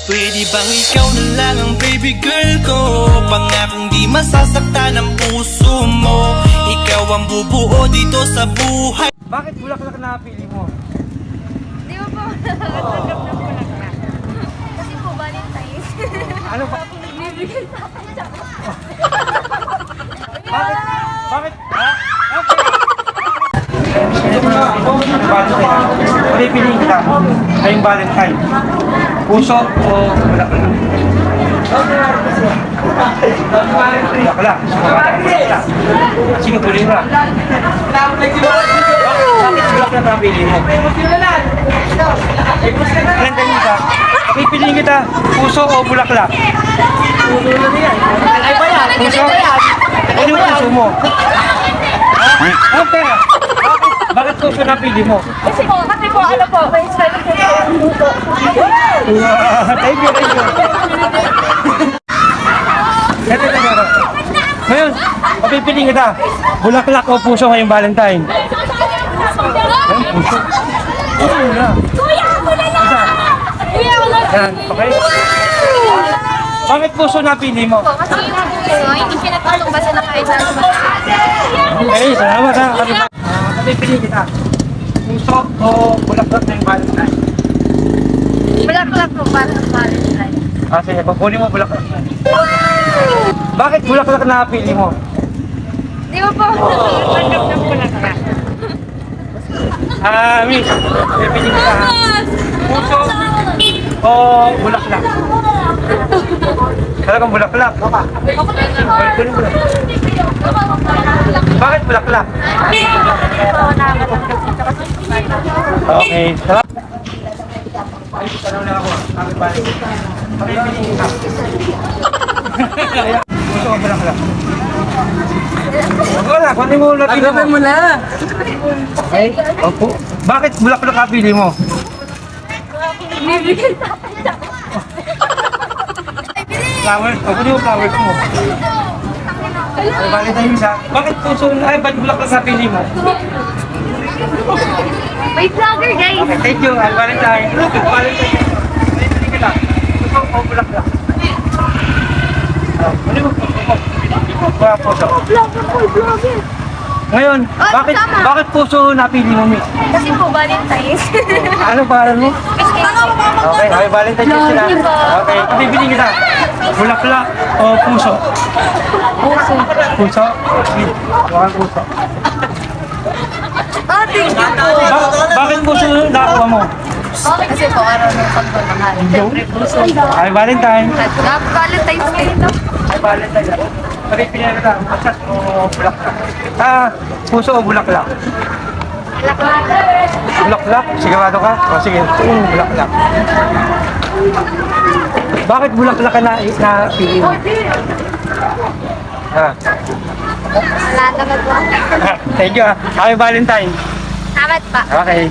Pwede bang ikaw na lang ang baby girl ko? Pangakong di masasaktan ang puso mo. Ikaw ang bubuo dito sa buhay. Bakit bulaklak na pili mo? Di ba po nakatanggap ng bulaklak? Kasi po Valentine's. Ano ba? Nagbibigay sa akin siya. Bakit? Bakit? Ha? Okay. Piliin kita. Ngayong Valentine. Puso o bulaklak? Bulaklak. Bulaklak. Sige, piliin mo. Bakit bulaklak na pili mo? Valentine ka. Pipiliin kita. Puso o bulaklak? Puso? Ano yung puso mo? Okay. Bakit puso na pili mo? Kasi po ano po, may style po yung luto. Thank you. Ito. Ngayon, papipiliin kita. Bulaklak o puso ngayong Valentine? Ayun, puso. Puso na. Kuya, ako na lang! Kuya, ako na lang! Yan, okay? Bakit puso na pili mo? Kasi hindi pinagpalong basta na kahit sa Okay, salamat ha. Papipiliin kita. Puso o bulaklak ngayong Valentine? Bulaklak po para sa Valentine's. Sige, kukunin mo bulaklak. Bakit bulaklak na pili mo? Di ba po nakatanggap ng bulaklak? Miss, pipili kita ha. Puso o bulaklak? Talagang bulaklak. Kunin mo lang. Bakit bulaklak? Okay. Salamat. Ay, tanong lang ako. Bakit balik? Pipili kita. Puso o bulaklak? Wala, kunin mo lang. Agapin mo na. Okay? Opo. Bakit bulaklak ka pili mo? Bibigyan sa akin siya. Flowers? O, kunin mo flowers mo. Ay, Valentine's ha? Bakit puso na? Ay, ba't bulaklak ka pili mo? May vlogger guys! Okay, thank you. Ay, Valentine. Valentine. Pili kita. Puso o bulaklak? Kunin mo. Puso. Vlogger! Ngayon, bakit puso napili mo, Mi? Kasi po Valentine's. Ano pangalan mo? Okay, okay, Valentine Day sila. Okay, bibili kita. Bulaklak o puso? Puso. Puso? Mukhang puso. Thank you po. Bakit puso nakuha mo? Kasi po araw ng pagmamahal. Siyempre puso. Ay, Valentine. At Valentine's Day. Ay, Valentine. Pili kita. Pasat o bulaklak? Puso o bulaklak? Bulaklak? Sigurado ka? O sige, bulaklak. Bakit bulaklak ka na pili mo? Wala naman po. Thank you ha. Happy Valentine. Salamat pa. Okay.